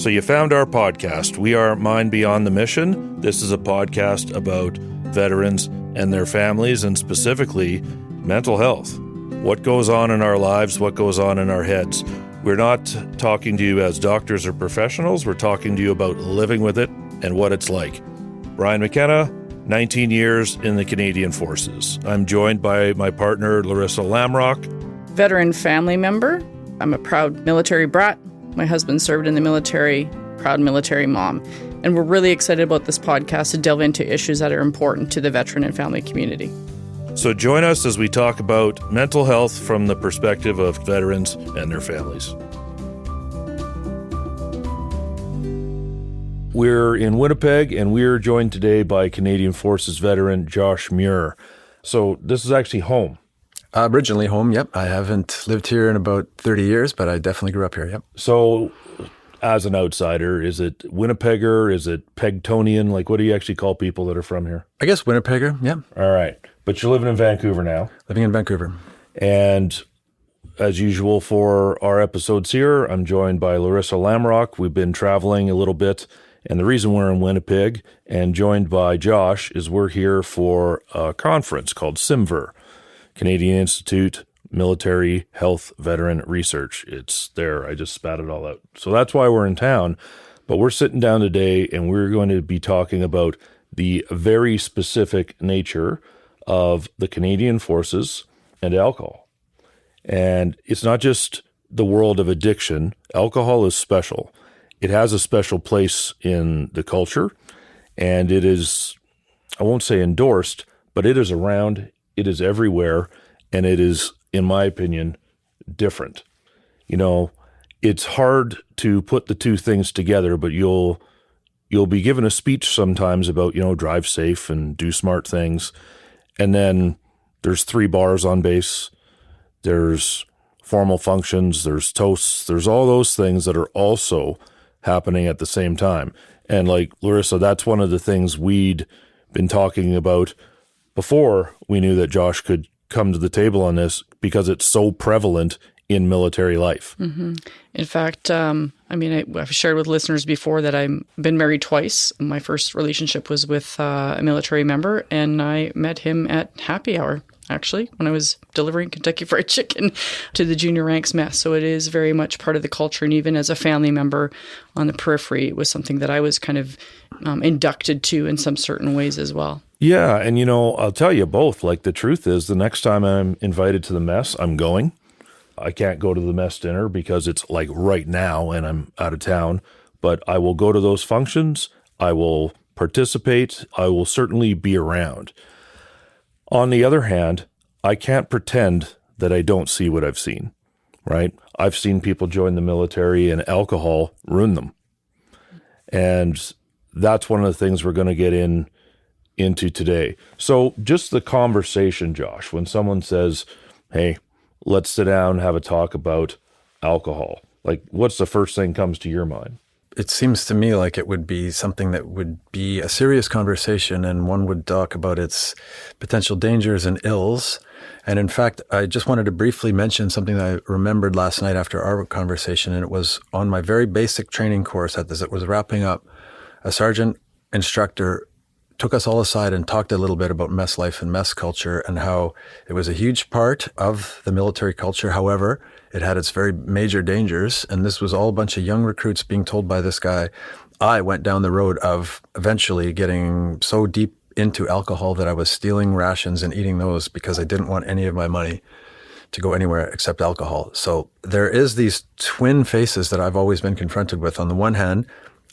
So you found our podcast. We are Mind Beyond the Mission. This is a podcast about veterans and their families, and specifically mental health. What goes on in our lives, what goes on in our heads. We're not talking to you as doctors or professionals. We're talking to you about living with it and what it's like. Brian McKenna, 19 years in the Canadian Forces. I'm joined by my partner, Laryssa Lamrock. Veteran family member. I'm a proud military brat. My husband served in the military, proud military mom. And we're really excited about this podcast to delve into issues that are important to the veteran and family community. So join us as we talk about mental health from the perspective of veterans and their families. We're in Winnipeg, and we're joined today by Canadian Forces veteran Josh Muir. So this is actually home. Originally home, yep. I haven't lived here in about 30 years, but I definitely grew up here, yep. So as an outsider, is it Winnipegger? Is it Pegtonian? Like, what do you actually call people that are from here? I guess Winnipegger, yeah. All right. But you're living in Vancouver now. Living in Vancouver. And as usual for our episodes here, I'm joined by Laryssa Lamrock. We've been traveling a little bit. And the reason we're in Winnipeg and joined by Josh is we're here for a conference called CIMVR, Canadian Institute Military Health Veteran Research. It's there. I just spat it all out. So that's why we're in town. But we're sitting down today and we're going to be talking about the very specific nature of the Canadian Forces and alcohol. And it's not just the world of addiction. Alcohol is special. It has a special place in the culture, and it is, I won't say endorsed, but it is around, it is everywhere, and it is, in my opinion, different. You know, it's hard to put the two things together, but you'll be given a speech sometimes about, drive safe and do smart things, and then there's 3 bars on base, there's formal functions, there's toasts, there's all those things that are also happening at the same time. And like Laryssa, that's one of the things we'd been talking about before we knew that Josh could come to the table on this, because it's so prevalent in military life. Mm-hmm. In fact, I've shared with listeners before that I've been married twice. My first relationship was with a military member, and I met him at happy hour, actually, when I was delivering Kentucky Fried Chicken to the junior ranks mess. So it is very much part of the culture. And even as a family member on the periphery, it was something that I was kind of inducted to in some certain ways as well. Yeah. And, I'll tell you both, like the truth is the next time I'm invited to the mess, I'm going. I can't go to the mess dinner because it's like right now and I'm out of town, but I will go to those functions. I will participate. I will certainly be around. On the other hand, I can't pretend that I don't see what I've seen, right? I've seen people join the military and alcohol ruin them. And that's one of the things we're going to get into today. So just the conversation, Josh, when someone says, hey, let's sit down and have a talk about alcohol, like what's the first thing comes to your mind? It seems to me like it would be something that would be a serious conversation, and one would talk about its potential dangers and ills. And in fact, I just wanted to briefly mention something that I remembered last night after our conversation, and it was on my very basic training course as it was wrapping up. A sergeant instructor took us all aside and talked a little bit about mess life and mess culture and how it was a huge part of the military culture. However, it had its very major dangers. And this was all a bunch of young recruits being told by this guy. I went down the road of eventually getting so deep into alcohol that I was stealing rations and eating those because I didn't want any of my money to go anywhere except alcohol. So there is these twin faces that I've always been confronted with. On the one hand,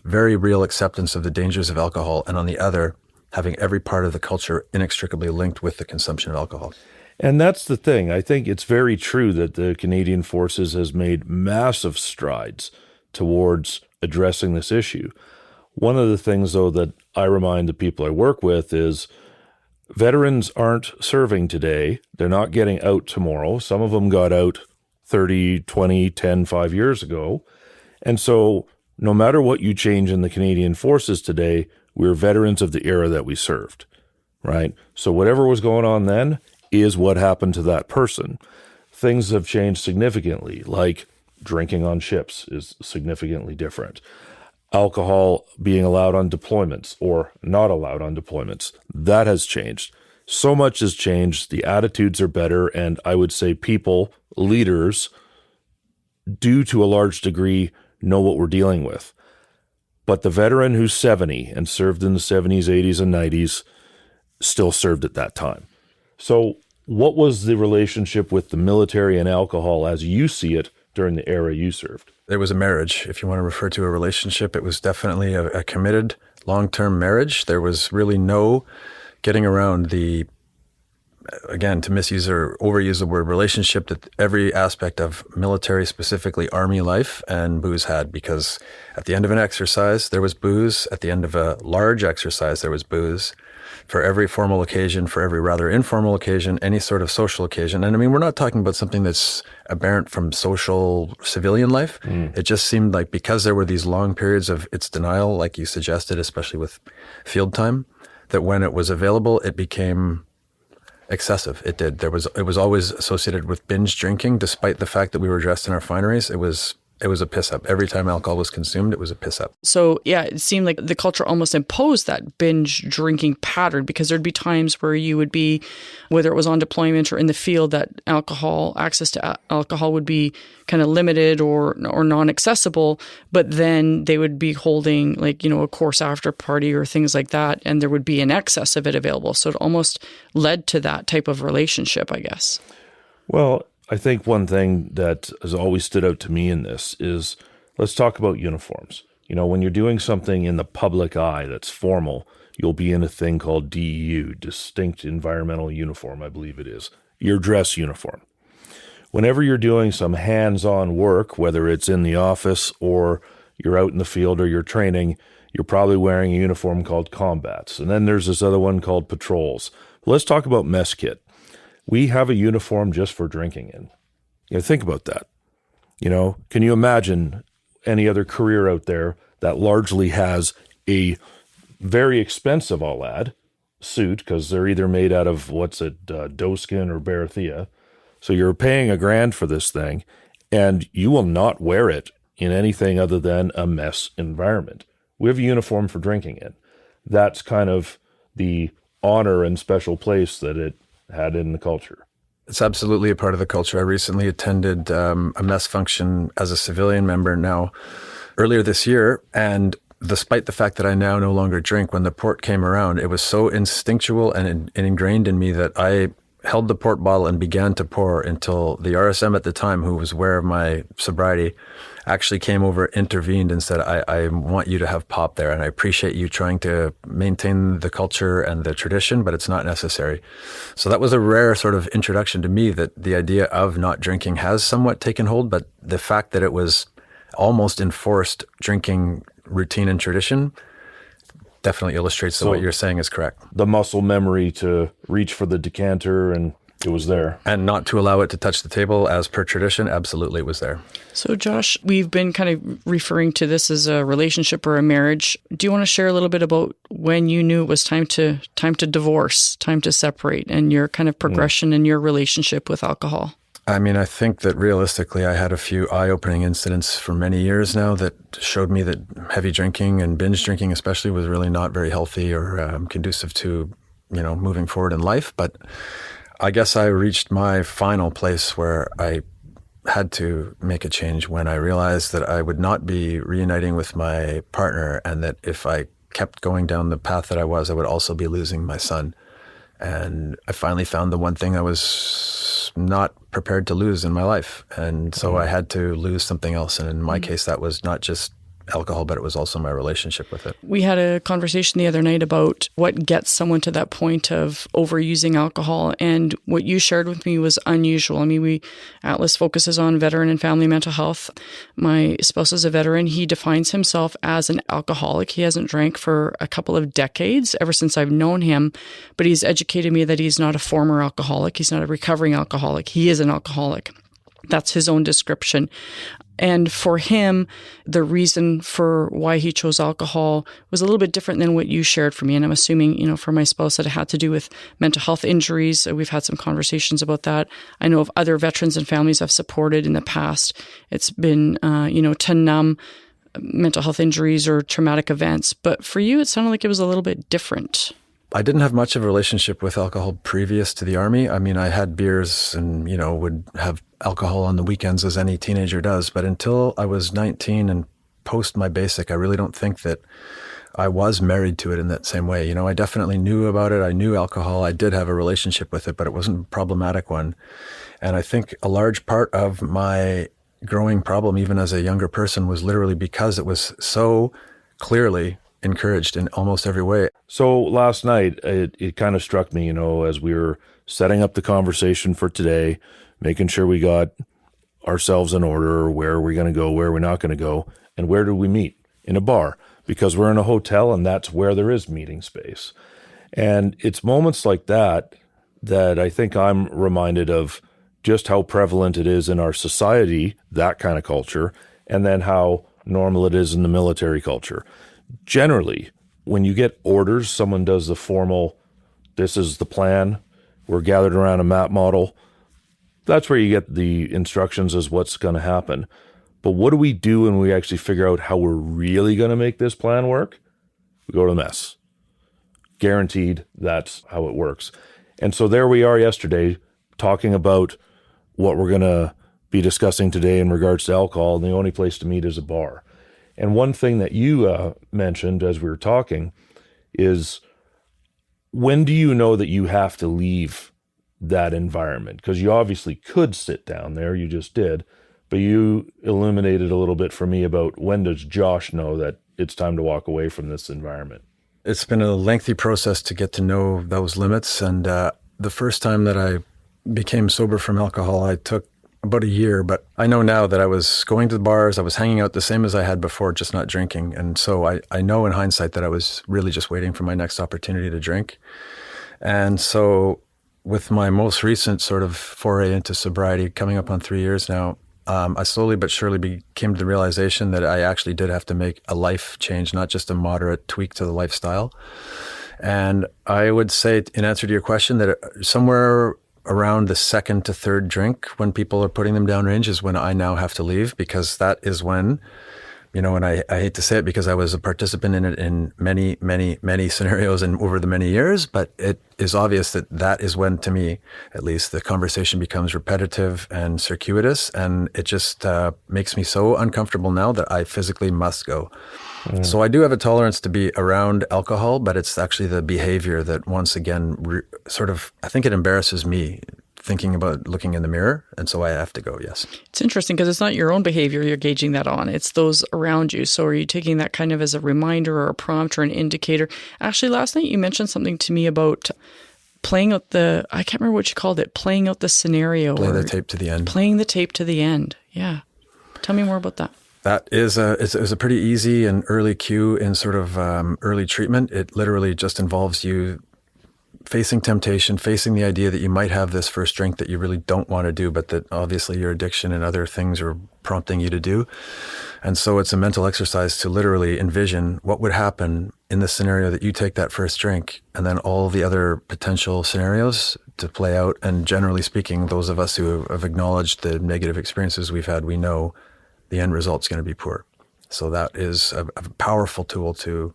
very real acceptance of the dangers of alcohol. And on the other, having every part of the culture inextricably linked with the consumption of alcohol. And that's the thing. I think it's very true that the Canadian Forces has made massive strides towards addressing this issue. One of the things, though, that I remind the people I work with is veterans aren't serving today. They're not getting out tomorrow. Some of them got out 30, 20, 10, 5 years ago. And so no matter what you change in the Canadian Forces today, we're veterans of the era that we served, right? So whatever was going on then is what happened to that person. Things have changed significantly, like drinking on ships is significantly different. alcohol being allowed on deployments or not allowed on deployments. That has changed. So much has changed. The attitudes are better. And I would say people, leaders, do to a large degree know what we're dealing with. But the veteran who's 70 and served in the 70s, 80s, and 90s still served at that time. So what was the relationship with the military and alcohol as you see it during the era you served? It was a marriage. If you want to refer to a relationship, it was definitely a committed long-term marriage. There was really no getting around the, again, to misuse or overuse the word relationship, that every aspect of military, specifically Army life, and booze had, because at the end of an exercise, there was booze. At the end of a large exercise, there was booze. For every formal occasion, for every rather informal occasion, any sort of social occasion. And I mean, we're not talking about something that's aberrant from social civilian life. It just seemed like because there were these long periods of its denial, like you suggested, especially with field time, that when it was available, it became excessive. It did. It was always associated with binge drinking, despite the fact that we were dressed in our fineries. It was a piss up. Every time alcohol was consumed, it was a piss up. So yeah, it seemed like the culture almost imposed that binge drinking pattern, because there'd be times where you would be, whether it was on deployment or in the field, that access to alcohol would be kind of limited or non-accessible, but then they would be holding a course after party or things like that, and there would be an excess of it available. So it almost led to that type of relationship, I guess. Well, I think one thing that has always stood out to me in this is, let's talk about uniforms. When you're doing something in the public eye that's formal, you'll be in a thing called DEU, Distinct Environmental Uniform, I believe it is, your dress uniform. Whenever you're doing some hands-on work, whether it's in the office or you're out in the field or you're training, you're probably wearing a uniform called combats. And then there's this other one called patrols. Let's talk about mess kit. We have a uniform just for drinking in. Think about that. Can you imagine any other career out there that largely has a very expensive all-ad suit, because they're either made out of, doeskin or barathea. So you're paying $1,000 for this thing, and you will not wear it in anything other than a mess environment. We have a uniform for drinking in. That's kind of the honor and special place that it had in the culture. It's absolutely a part of the culture. I recently attended a mess function as a civilian member now earlier this year, and despite the fact that I now no longer drink, when the port came around, it was so instinctual and ingrained in me that I held the port bottle and began to pour until the RSM at the time, who was aware of my sobriety, actually came over, intervened, and said, I want you to have pop there, and I appreciate you trying to maintain the culture and the tradition, but it's not necessary. So that was a rare sort of introduction to me, that the idea of not drinking has somewhat taken hold, but the fact that it was almost enforced drinking routine and tradition definitely illustrates that what you're saying is correct. The muscle memory to reach for the decanter, and it was there. And not to allow it to touch the table as per tradition, absolutely it was there. So Josh, we've been kind of referring to this as a relationship or a marriage. Do you want to share a little bit about when you knew it was time to divorce, time to separate, and your kind of progression in your relationship with alcohol? I mean, I think that realistically, I had a few eye-opening incidents for many years now that showed me that heavy drinking and binge drinking especially was really not very healthy or conducive to, moving forward in life. But I guess I reached my final place where I had to make a change when I realized that I would not be reuniting with my partner, and that if I kept going down the path that I would also be losing my son. And I finally found the one thing I was not prepared to lose in my life. And so I had to lose something else. And in my case, that was not just alcohol, but it was also my relationship with it. We had a conversation the other night about what gets someone to that point of overusing alcohol. And what you shared with me was unusual. I mean, Atlas focuses on veteran and family mental health. My spouse is a veteran. He defines himself as an alcoholic. He hasn't drank for a couple of decades, ever since I've known him. But he's educated me that he's not a former alcoholic. He's not a recovering alcoholic. He is an alcoholic. That's his own description. And for him, the reason for why he chose alcohol was a little bit different than what you shared for me. And I'm assuming, for my spouse, that it had to do with mental health injuries. We've had some conversations about that. I know of other veterans and families I've supported in the past. It's been, to numb mental health injuries or traumatic events. But for you, it sounded like it was a little bit different. I didn't have much of a relationship with alcohol previous to the Army. I mean, I had beers and, would have alcohol on the weekends as any teenager does. But until I was 19 and post my basic, I really don't think that I was married to it in that same way. I definitely knew about it. I knew alcohol. I did have a relationship with it, but it wasn't a problematic one. And I think a large part of my growing problem, even as a younger person, was literally because it was so clearly encouraged in almost every way. So last night, it kind of struck me, as we were setting up the conversation for today, making sure we got ourselves in order, where are we going to go, where are we not going to go, and where do we meet? In a bar, because we're in a hotel and that's where there is meeting space. And it's moments like that I think I'm reminded of just how prevalent it is in our society, that kind of culture, and then how normal it is in the military culture. Generally, when you get orders, someone does the formal, this is the plan, we're gathered around a map model. That's where you get the instructions as what's going to happen. But what do we do when we actually figure out how we're really going to make this plan work? We go to mess. Guaranteed, that's how it works. And so there we are yesterday talking about what we're going to be discussing today in regards to alcohol, and the only place to meet is a bar. And one thing that you mentioned as we were talking is, when do you know that you have to leave that environment? Because you obviously could sit down there, you just did, but you illuminated a little bit for me about, when does Josh know that it's time to walk away from this environment? It's been a lengthy process to get to know those limits. And the first time that I became sober from alcohol, I took about a year, but I know now that I was going to the bars, I was hanging out the same as I had before, just not drinking. And so I know in hindsight that I was really just waiting for my next opportunity to drink. And so with my most recent sort of foray into sobriety, coming up on 3 years now, I slowly but surely came to the realization that I actually did have to make a life change, not just a moderate tweak to the lifestyle. And I would say, in answer to your question, that somewhere around the second to third drink, when people are putting them downrange, is when I now have to leave, because that is when, and I hate to say it because I was a participant in it in many, many, many scenarios and over the many years, but it is obvious that is when, to me, at least, the conversation becomes repetitive and circuitous, and it just makes me so uncomfortable now that I physically must go. So I do have a tolerance to be around alcohol, but it's actually the behavior that, once again, I think it embarrasses me thinking about looking in the mirror. And so I have to go, yes. It's interesting because it's not your own behavior you're gauging that on. It's those around you. So are you taking that kind of as a reminder or a prompt or an indicator? Actually, last night you mentioned something to me about playing out I can't remember what you called it, playing out the scenario. Play the tape to the end. Playing the tape to the end. Yeah. Tell me more about that. That is a pretty easy and early cue in sort of early treatment. It literally just involves you facing temptation, facing the idea that you might have this first drink that you really don't want to do, but that obviously your addiction and other things are prompting you to do. And so it's a mental exercise to literally envision what would happen in the scenario that you take that first drink, and then all the other potential scenarios to play out. And generally speaking, those of us who have acknowledged the negative experiences we've had, we know the end result's going to be poor. So that is a powerful tool to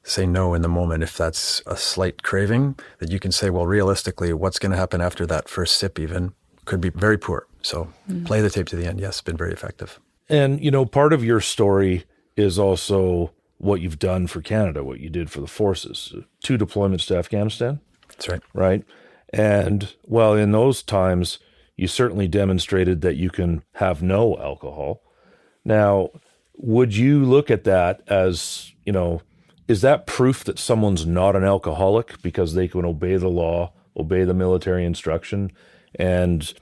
say no in the moment. If that's a slight craving, that you can say, well, realistically, what's going to happen after that first sip even could be very poor. So play the tape to the end. Yes, been very effective. And, part of your story is also what you've done for Canada, what you did for the forces. 2 deployments to Afghanistan. That's right. Right? And, well, in those times, you certainly demonstrated that you can have no alcohol. Now, would you look at that as, is that proof that someone's not an alcoholic because they can obey the law, obey the military instruction, and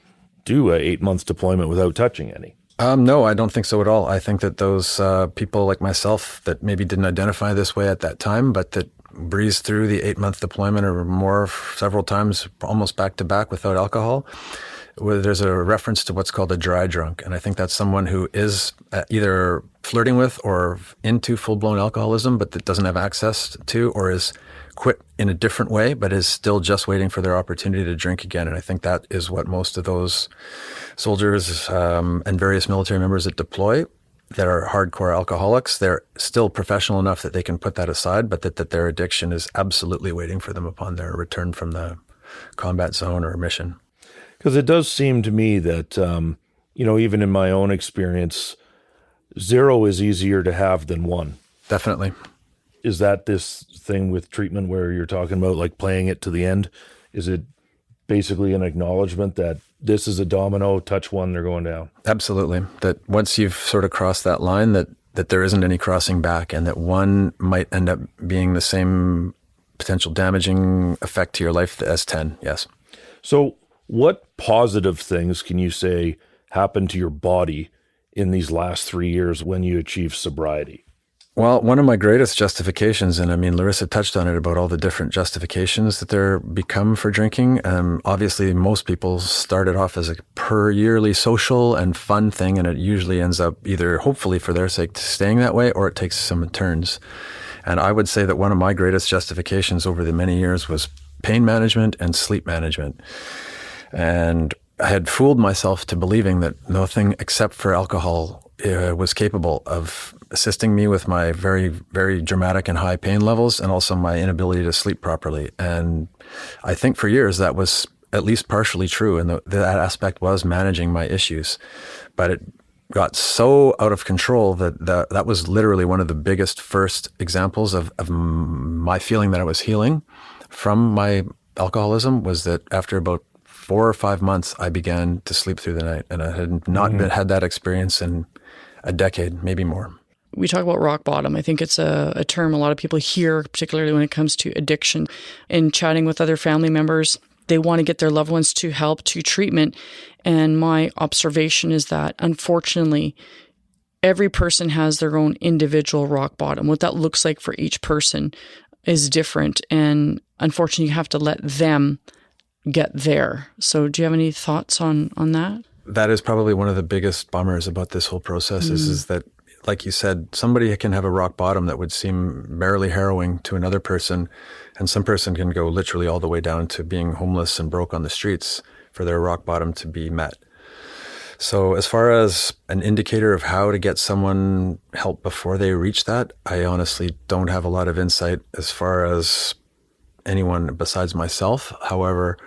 do a 8-month deployment without touching any? No, I don't think so at all. I think that those people like myself that maybe didn't identify this way at that time, but that breezed through the 8-month deployment or more several times, almost back to back without alcohol, where there's a reference to what's called a dry drunk. And I think that's someone who is either flirting with or into full-blown alcoholism, but that doesn't have access to, or is quit in a different way, but is still just waiting for their opportunity to drink again. And I think that is what most of those soldiers and various military members that deploy that are hardcore alcoholics, they're still professional enough that they can put that aside, but that their addiction is absolutely waiting for them upon their return from the combat zone or mission. Because it does seem to me that, even in my own experience, 0 is easier to have than 1. Definitely. Is that this thing with treatment where you're talking about like playing it to the end? Is it basically an acknowledgement that this is a domino, touch 1, they're going down? Absolutely. That once you've sort of crossed that line, that there isn't any crossing back, and that 1 might end up being the same potential damaging effect to your life as 10. Yes. So what positive things can you say happened to your body in these last 3 years when you achieved sobriety? Well, one of my greatest justifications, and I mean, Laryssa touched on it about all the different justifications that there become for drinking. Obviously, most people started off as a per yearly social and fun thing, and it usually ends up either, hopefully for their sake, staying that way, or it takes some turns. And I would say that one of my greatest justifications over the many years was pain management and sleep management. And I had fooled myself to believing that nothing except for alcohol was capable of assisting me with my very, very dramatic and high pain levels, and also my inability to sleep properly. And I think for years that was at least partially true, and that aspect was managing my issues. But it got so out of control that was literally one of the biggest first examples of my feeling that I was healing from my alcoholism, was that after about 4 or 5 months, I began to sleep through the night, and I had not had that experience in a decade, maybe more. We talk about rock bottom. I think it's a term a lot of people hear, particularly when it comes to addiction. In chatting with other family members, they want to get their loved ones to help, to treatment. And my observation is that, unfortunately, every person has their own individual rock bottom. What that looks like for each person is different. And unfortunately, you have to let them get there. So do you have any thoughts on that? That is probably one of the biggest bummers about this whole process is that, like you said, somebody can have a rock bottom that would seem barely harrowing to another person, and some person can go literally all the way down to being homeless and broke on the streets for their rock bottom to be met. So as far as an indicator of how to get someone help before they reach that, I honestly don't have a lot of insight as far as anyone besides myself. However,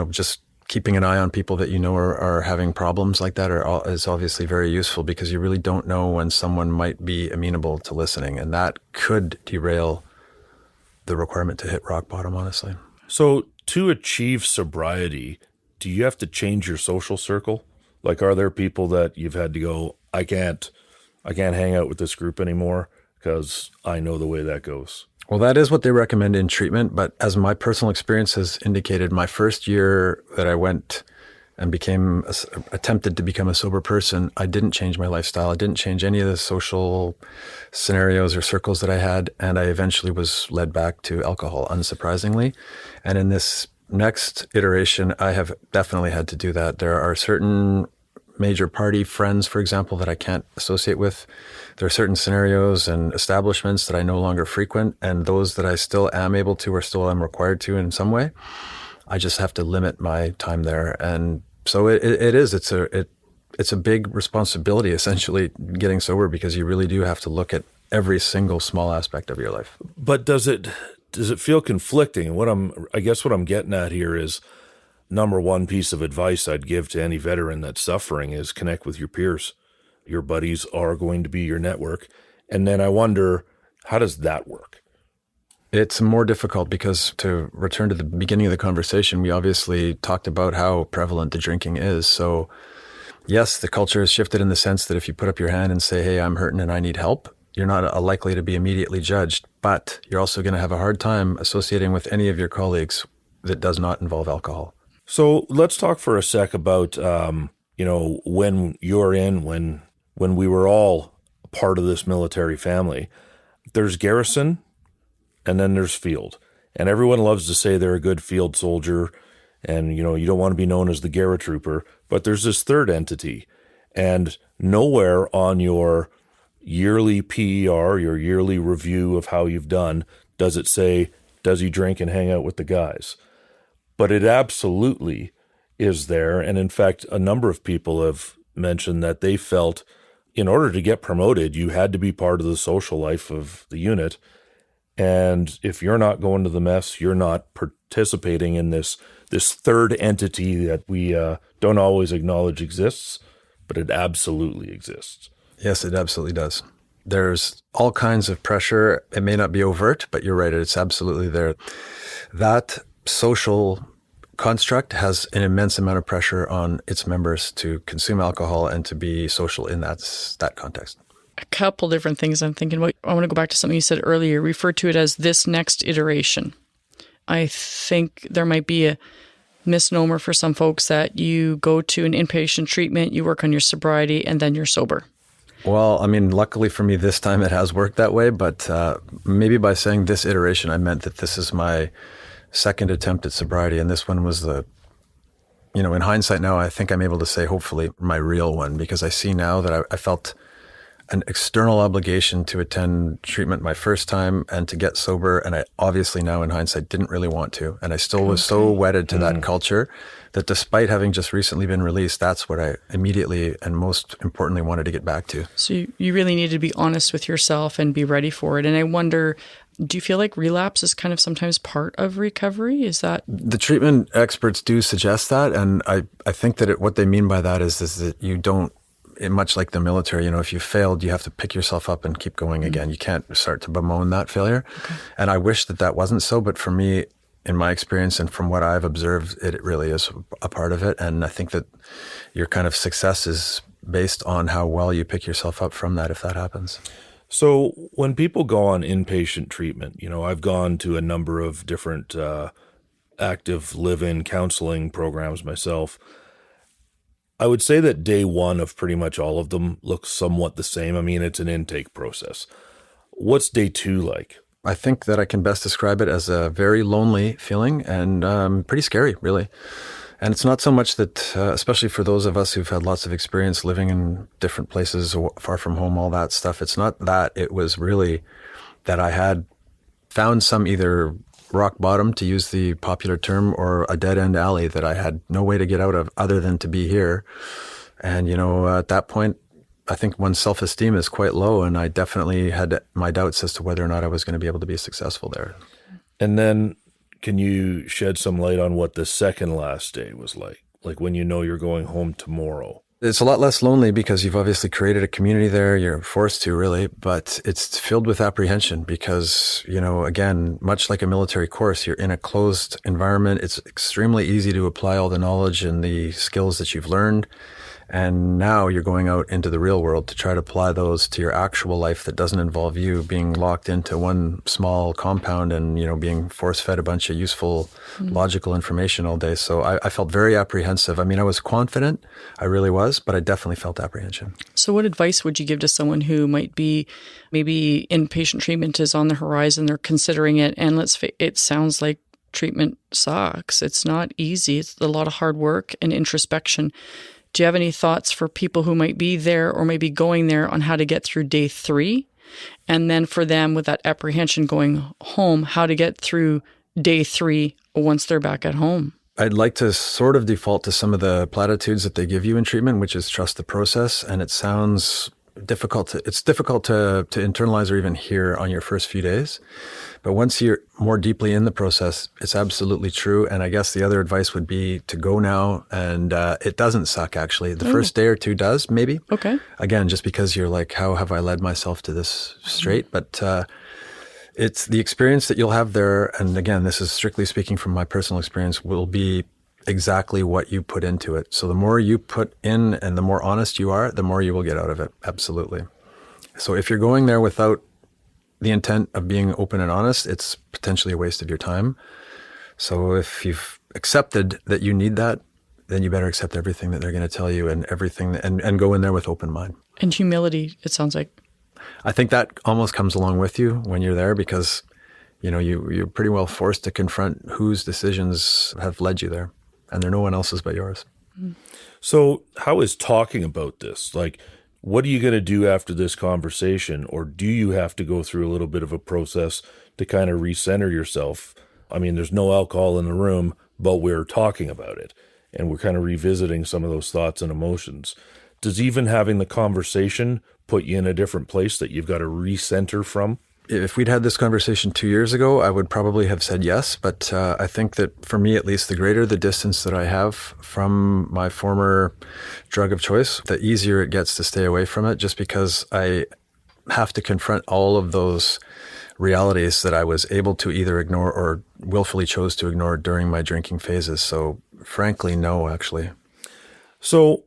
just keeping an eye on people that are having problems like that is obviously very useful, because you really don't know when someone might be amenable to listening, and that could derail the requirement to hit rock bottom, honestly. So to achieve sobriety, do you have to change your social circle? Like, are there people that you've had to go, I can't hang out with this group anymore because I know the way that goes? Well, that is what they recommend in treatment. But as my personal experience has indicated, my first year that I went and attempted to become a sober person, I didn't change my lifestyle. I didn't change any of the social scenarios or circles that I had. And I eventually was led back to alcohol, unsurprisingly. And in this next iteration, I have definitely had to do that. There are certain major party friends, for example, that I can't associate with. There are certain scenarios and establishments that I no longer frequent, and those that I still am able to or still am required to in some way, I just have to limit my time there. And so it's a big responsibility, essentially, getting sober, because you really do have to look at every single small aspect of your life. But does it feel conflicting? What I'm getting at here is, number one piece of advice I'd give to any veteran that's suffering is connect with your peers. Your buddies are going to be your network. And then I wonder, how does that work? It's more difficult because, to return to the beginning of the conversation, we obviously talked about how prevalent the drinking is. So yes, the culture has shifted in the sense that if you put up your hand and say, hey, I'm hurting and I need help, you're not likely to be immediately judged, but you're also going to have a hard time associating with any of your colleagues that does not involve alcohol. So let's talk for a sec about, when we were all part of this military family. There's garrison and then there's field. And everyone loves to say they're a good field soldier and, you don't want to be known as the Garra Trooper, but there's this third entity. And nowhere on your yearly PER, your yearly review of how you've done, does it say, does he drink and hang out with the guys? But it absolutely is there. And in fact, a number of people have mentioned that they felt in order to get promoted, you had to be part of the social life of the unit. And if you're not going to the mess, you're not participating in this third entity that we don't always acknowledge exists, but it absolutely exists. Yes, it absolutely does. There's all kinds of pressure. It may not be overt, but you're right. It's absolutely there. That social construct has an immense amount of pressure on its members to consume alcohol and to be social in that context. A couple different things I'm thinking about. I want to go back to something you said earlier. You referred to it as this next iteration. I think there might be a misnomer for some folks that you go to an inpatient treatment, you work on your sobriety, and then you're sober. Well, I mean, luckily for me, this time it has worked that way. But maybe by saying this iteration, I meant that this is my second attempt at sobriety. And this one was in hindsight now, I think I'm able to say, hopefully, my real one, because I see now that I felt an external obligation to attend treatment my first time and to get sober. And I obviously now in hindsight didn't really want to. And I still was so wedded to that culture that despite having just recently been released, that's what I immediately and most importantly wanted to get back to. So you really need to be honest with yourself and be ready for it. And I wonder, do you feel like relapse is kind of sometimes part of recovery? Is that? The treatment experts do suggest that. And I think that what they mean by that is that you don't, much like the military, if you failed, you have to pick yourself up and keep going again. You can't start to bemoan that failure. Okay. And I wish that wasn't so, but for me, in my experience and from what I've observed, it really is a part of it. And I think that your kind of success is based on how well you pick yourself up from that, if that happens. So when people go on inpatient treatment, I've gone to a number of different active live-in counseling programs myself. I would say that day one of pretty much all of them looks somewhat the same. I mean, it's an intake process. What's day two like? I think that I can best describe it as a very lonely feeling and pretty scary, really. And it's not so much that, especially for those of us who've had lots of experience living in different places, far from home, all that stuff, it's not that. It was really that I had found some either rock bottom, to use the popular term, or a dead-end alley that I had no way to get out of other than to be here. And, at that point, I think one's self-esteem is quite low, and I definitely had my doubts as to whether or not I was going to be able to be successful there. And then can you shed some light on what the second last day was like? Like when you're going home tomorrow? It's a lot less lonely because you've obviously created a community there. You're forced to, really, but it's filled with apprehension because, again, much like a military course, you're in a closed environment. It's extremely easy to apply all the knowledge and the skills that you've learned. And now you're going out into the real world to try to apply those to your actual life that doesn't involve you being locked into one small compound and, being force-fed a bunch of useful, logical information all day. So I felt very apprehensive. I mean, I was confident, I really was, but I definitely felt apprehension. So what advice would you give to someone who might be, maybe inpatient treatment is on the horizon, they're considering it, and it sounds like treatment sucks. It's not easy. It's a lot of hard work and introspection. Do you have any thoughts for people who might be there or maybe going there on how to get through day 3? And then for them with that apprehension going home, how to get through day 3 once they're back at home? I'd like to sort of default to some of the platitudes that they give you in treatment, which is trust the process. And it sounds difficult to internalize or even hear on your first few days. But once you're more deeply in the process, it's absolutely true. And I guess the other advice would be to go now. And it doesn't suck, actually. The first day or two does, maybe. Okay. Again, just because you're like, how have I led myself to this straight? But it's the experience that you'll have there. And again, this is strictly speaking from my personal experience, will be exactly what you put into it. So the more you put in and the more honest you are, the more you will get out of it. Absolutely. So if you're going there without the intent of being open and honest, it's potentially a waste of your time. So if you've accepted that you need that, then you better accept everything that they're going to tell you and everything, and go in there with open mind. And humility, it sounds like. I think that almost comes along with you when you're there because, you're pretty well forced to confront whose decisions have led you there. And they're no one else's but yours. So how is talking about this? Like, what are you going to do after this conversation? Or do you have to go through a little bit of a process to kind of recenter yourself? I mean, there's no alcohol in the room, but we're talking about it. And we're kind of revisiting some of those thoughts and emotions. Does even having the conversation put you in a different place that you've got to recenter from? If we'd had this conversation 2 years ago, I would probably have said yes. But I think that for me, at least, the greater the distance that I have from my former drug of choice, the easier it gets to stay away from it, just because I have to confront all of those realities that I was able to either ignore or willfully chose to ignore during my drinking phases. So frankly, no, actually. So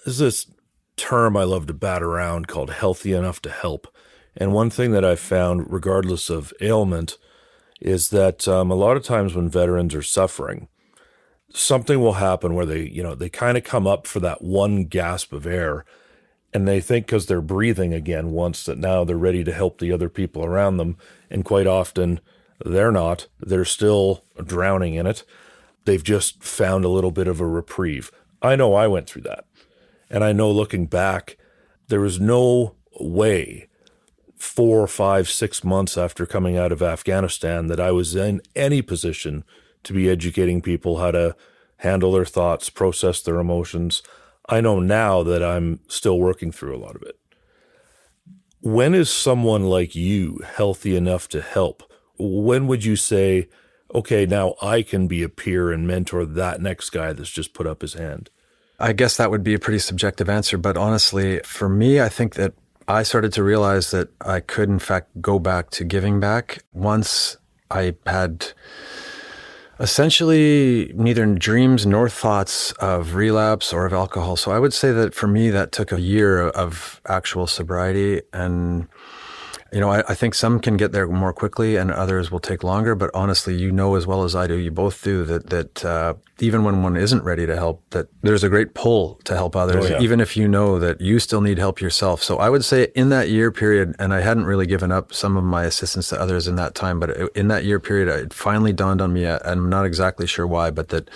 there's this term I love to bat around called healthy enough to help. And one thing that I've found, regardless of ailment, is that a lot of times when veterans are suffering, something will happen where they kind of come up for that one gasp of air, and they think because they're breathing again once that now they're ready to help the other people around them. And quite often they're not. They're still drowning in it. They've just found a little bit of a reprieve. I know I went through that. And I know looking back, there was no way 4, 5, 6 months after coming out of Afghanistan that I was in any position to be educating people how to handle their thoughts, process their emotions. I know now that I'm still working through a lot of it. When is someone like you healthy enough to help? When would you say, okay, now I can be a peer and mentor that next guy that's just put up his hand? I guess that would be a pretty subjective answer. But honestly, for me, I think that I started to realize that I could, in fact, go back to giving back once I had essentially neither dreams nor thoughts of relapse or of alcohol. So I would say that for me, that took a year of actual sobriety. And, I think some can get there more quickly and others will take longer. But honestly, as well as I do, you both do, that even when one isn't ready to help, that there's a great pull to help others, even if you know that you still need help yourself. So I would say in that year period, and I hadn't really given up some of my assistance to others in that time, but in that year period, it finally dawned on me, and I'm not exactly sure why, but that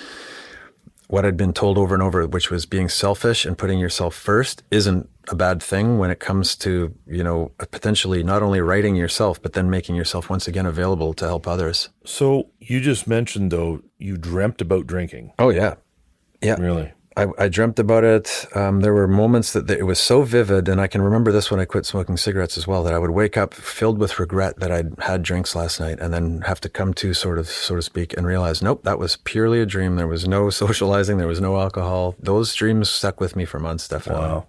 what I'd been told over and over, which was being selfish and putting yourself first, isn't a bad thing when it comes to, potentially not only righting yourself, but then making yourself once again available to help others. So you just mentioned, though, you dreamt about drinking. Oh, yeah. Yeah. Really? I dreamt about it. There were moments that it was so vivid, and I can remember this when I quit smoking cigarettes as well, that I would wake up filled with regret that I'd had drinks last night and then have to come to, so to speak, and realize, nope, that was purely a dream. There was no socializing. There was no alcohol. Those dreams stuck with me for months, definitely.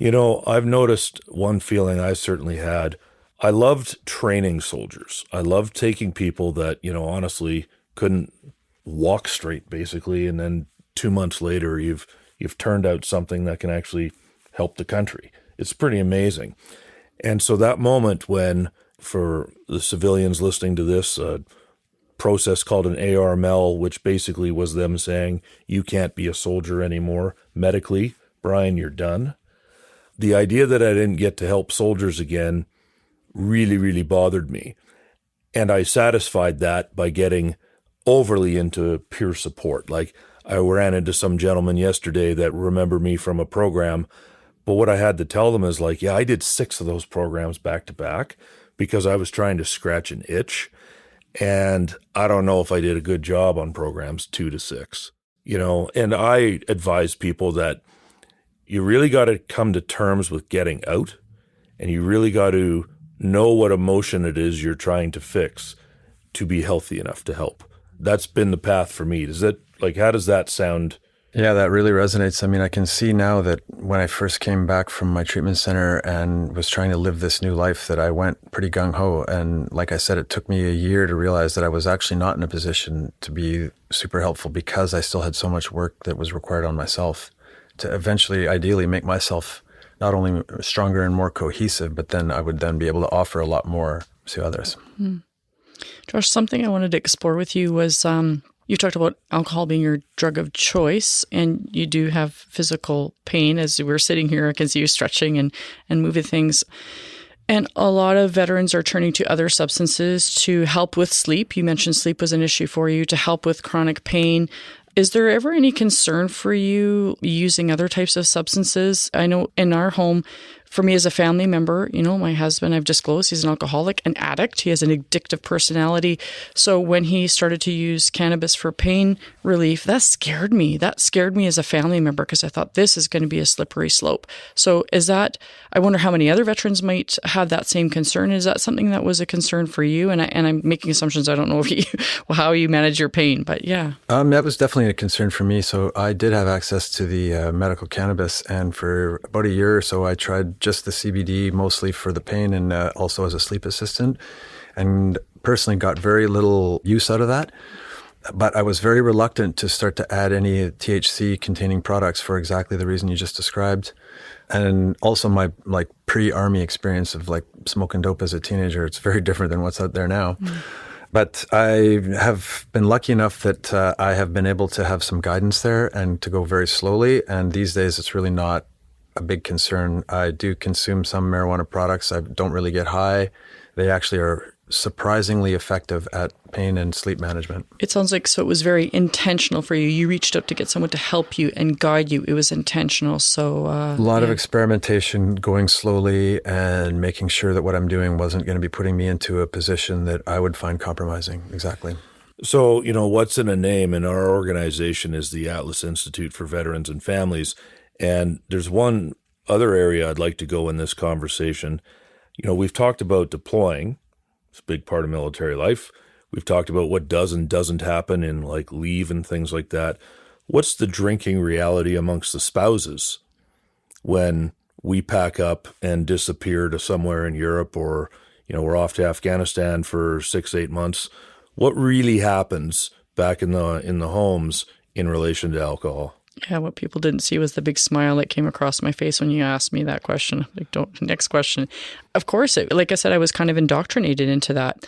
Wow. I've noticed one feeling I certainly had. I loved training soldiers. I loved taking people that, honestly couldn't walk straight, basically, and then 2 months later, you've turned out something that can actually help the country. It's pretty amazing. And so that moment when, for the civilians listening to this, a process called an ARML, which basically was them saying, you can't be a soldier anymore. Medically, Brian, you're done. The idea that I didn't get to help soldiers again really, really bothered me. And I satisfied that by getting overly into peer support. Like, I ran into some gentleman yesterday that remember me from a program, but what I had to tell them is I did 6 of those programs back to back because I was trying to scratch an itch. And I don't know if I did a good job on programs 2 to 6, and I advise people that you really got to come to terms with getting out, and you really got to know what emotion it is you're trying to fix to be healthy enough to help. That's been the path for me. How does that sound? Yeah, that really resonates. I mean, I can see now that when I first came back from my treatment center and was trying to live this new life, that I went pretty gung-ho. And like I said, it took me a year to realize that I was actually not in a position to be super helpful because I still had so much work that was required on myself to eventually, ideally, make myself not only stronger and more cohesive, but then I would then be able to offer a lot more to others. Mm-hmm. Josh, something I wanted to explore with you was you talked about alcohol being your drug of choice, and you do have physical pain. As we're sitting here, I can see you stretching and moving things. And a lot of veterans are turning to other substances to help with sleep. You mentioned sleep was an issue for you, to help with chronic pain. Is there ever any concern for you using other types of substances? I know in our home, for me as a family member, my husband, I've disclosed, he's an alcoholic, an addict. He has an addictive personality. So when he started to use cannabis for pain relief, that scared me. That scared me as a family member because I thought this is going to be a slippery slope. So I wonder how many other veterans might have that same concern. Is that something that was a concern for you? And I'm making assumptions. I don't know how you manage your pain, but yeah. That was definitely a concern for me. So I did have access to the medical cannabis, and for about a year or so, I tried just the CBD mostly for the pain and also as a sleep assistant, and personally got very little use out of that. But I was very reluctant to start to add any THC containing products for exactly the reason you just described. And also my pre-army experience of smoking dope as a teenager, it's very different than what's out there now. Mm. But I have been lucky enough that I have been able to have some guidance there and to go very slowly. And these days, it's really not a big concern. I do consume some marijuana products. I don't really get high. They actually are surprisingly effective at pain and sleep management. It sounds like so it was very intentional for you. You reached out to get someone to help you and guide you. It was intentional. So a lot of experimentation, going slowly and making sure that what I'm doing wasn't going to be putting me into a position that I would find compromising. Exactly. So, what's in a name? And our organization is the Atlas Institute for Veterans and Families. And there's one other area I'd like to go in this conversation. We've talked about deploying. It's a big part of military life. We've talked about what does and doesn't happen in leave and things like that. What's the drinking reality amongst the spouses when we pack up and disappear to somewhere in Europe, or, we're off to Afghanistan for 6-8 months? What really happens back in the homes in relation to alcohol? Yeah, what people didn't see was the big smile that came across my face when you asked me that question. Next question. Of course, like I said, I was kind of indoctrinated into that.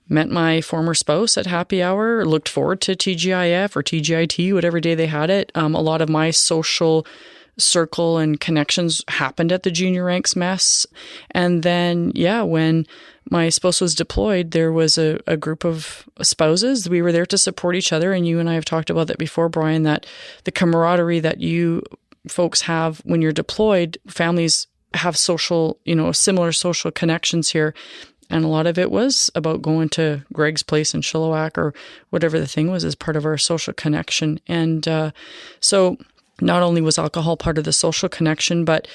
Met my former spouse at happy hour, looked forward to TGIF or TGIT, whatever day they had it. A lot of my social circle and connections happened at the junior ranks mess. And then, when my spouse was deployed, there was a group of spouses. We were there to support each other. And you and I have talked about that before, Brian, that the camaraderie that you folks have when you're deployed, families have social, similar social connections here. And a lot of it was about going to Greg's place in Chilliwack or whatever the thing was as part of our social connection. And so not only was alcohol part of the social connection, but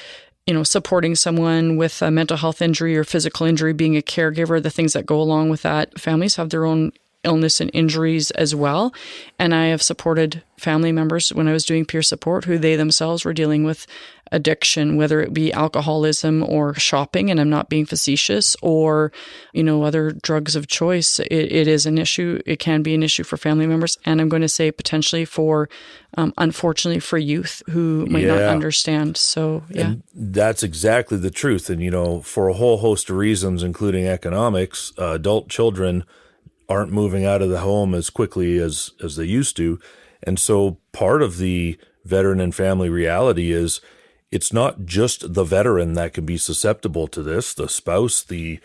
supporting someone with a mental health injury or physical injury, being a caregiver, the things that go along with that. Families have their own illness and injuries as well. And I have supported family members when I was doing peer support who they themselves were dealing with addiction, whether it be alcoholism or shopping, and I'm not being facetious, or, other drugs of choice. It is an issue. It can be an issue for family members. And I'm going to say potentially for, unfortunately, for youth who might not understand. So, yeah. And that's exactly the truth. And, for a whole host of reasons, including economics, adult children aren't moving out of the home as quickly as they used to. And so part of the veteran and family reality is it's not just the veteran that can be susceptible to this, the spouse, the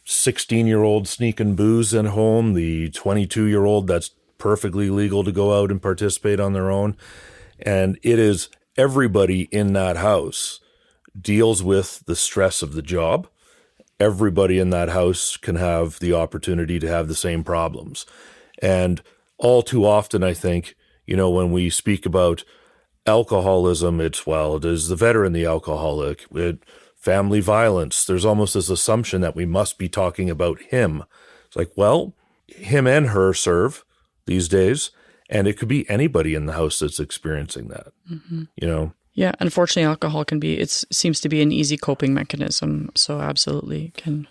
16-year-old sneaking booze at home, the 22-year-old that's perfectly legal to go out and participate on their own. And it is everybody in that house deals with the stress of the job. Everybody in that house can have the opportunity to have the same problems. And all too often, I think, when we speak about alcoholism, it's, is the veteran the alcoholic? Family violence, there's almost this assumption that we must be talking about him. It's him and her serve these days, and it could be anybody in the house that's experiencing that, Yeah, unfortunately, alcohol seems to be an easy coping mechanism. So absolutely can.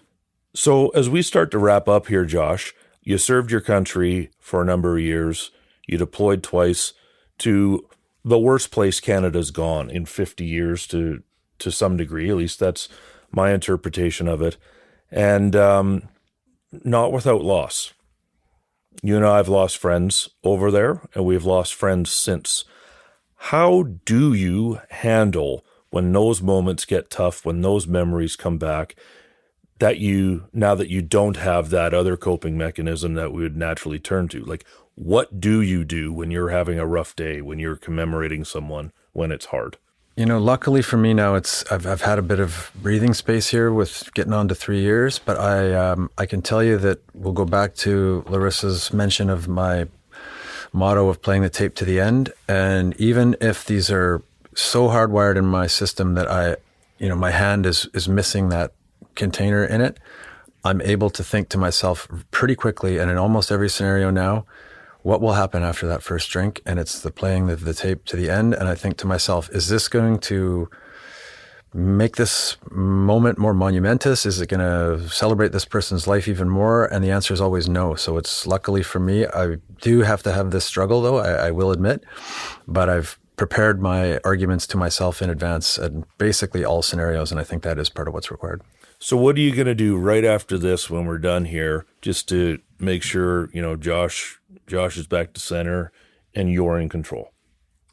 So as we start to wrap up here, Josh, you served your country for a number of years. You deployed twice to the worst place Canada's gone in 50 years to some degree. At least that's my interpretation of it. And not without loss. You and I have lost friends over there, and we've lost friends since. How do you handle when those moments get tough, when those memories come back, now that you don't have that other coping mechanism that we would naturally turn to? What do you do when you're having a rough day, when you're commemorating someone, when it's hard? Luckily for me now, I've had a bit of breathing space here with getting on to 3 years, but I can tell you that we'll go back to Laryssa's mention of my motto of playing the tape to the end. And even if these are so hardwired in my system that my hand is missing that container in it, I'm able to think to myself pretty quickly, and in almost every scenario now, what will happen after that first drink? And it's the playing the tape to the end. And I think to myself, is this going to make this moment more monumentous? Is it going to celebrate this person's life even more? And the answer is always no. So it's luckily for me, I do have to have this struggle though, I will admit, but I've prepared my arguments to myself in advance in basically all scenarios. And I think that is part of what's required. So what are you going to do right after this when we're done here, just to make sure, Josh is back to center and you're in control?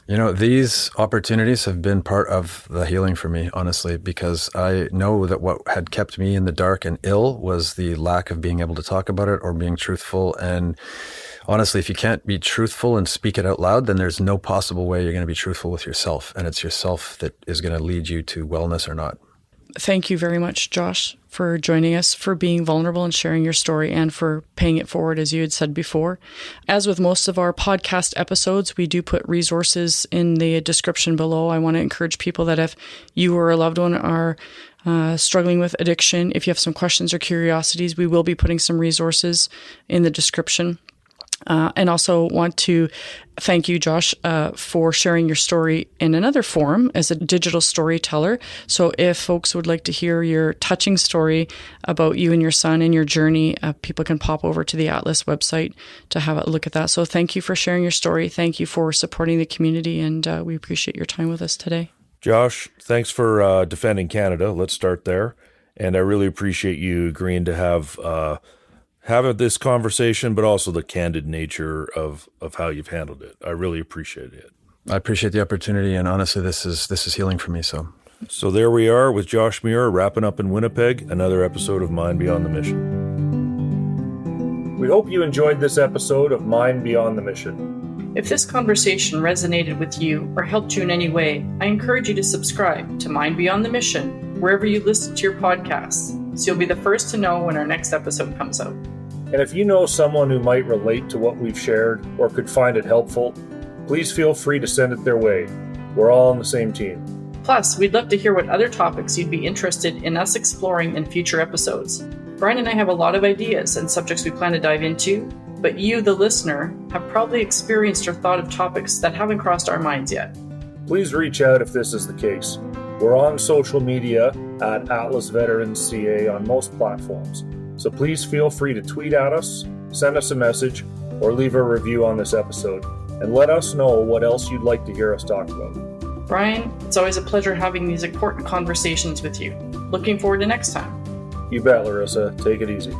These opportunities have been part of the healing for me, honestly, because I know that what had kept me in the dark and ill was the lack of being able to talk about it or being truthful. And honestly, if you can't be truthful and speak it out loud, then there's no possible way you're going to be truthful with yourself. And it's yourself that is going to lead you to wellness or not. Thank you very much, Josh, for joining us, for being vulnerable and sharing your story, and for paying it forward, as you had said before. As with most of our podcast episodes, we do put resources in the description below. I want to encourage people that if you or a loved one are struggling with addiction, if you have some questions or curiosities, we will be putting some resources in the description. And also want to thank you, Josh, for sharing your story in another form as a digital storyteller. So if folks would like to hear your touching story about you and your son and your journey, people can pop over to the Atlas website to have a look at that. So thank you for sharing your story. Thank you for supporting the community, and we appreciate your time with us today. Josh, thanks for defending Canada. Let's start there. And I really appreciate you agreeing to have this conversation, but also the candid nature of how you've handled it. I really appreciate it. I appreciate the opportunity, and honestly, this is healing for me. So there we are with Josh Muir, wrapping up in Winnipeg, another episode of Mind Beyond the Mission. We hope you enjoyed this episode of Mind Beyond the Mission. If this conversation resonated with you or helped you in any way, I encourage you to subscribe to Mind Beyond the Mission wherever you listen to your podcasts, so you'll be the first to know when our next episode comes out. And if you know someone who might relate to what we've shared or could find it helpful, please feel free to send it their way. We're all on the same team. Plus, we'd love to hear what other topics you'd be interested in us exploring in future episodes. Brian and I have a lot of ideas and subjects we plan to dive into, but you, the listener, have probably experienced or thought of topics that haven't crossed our minds yet. Please reach out if this is the case. We're on social media at Atlas Veterans CA on most platforms. So please feel free to tweet at us, send us a message, or leave a review on this episode, and let us know what else you'd like to hear us talk about. Brian, it's always a pleasure having these important conversations with you. Looking forward to next time. You bet, Laryssa. Take it easy.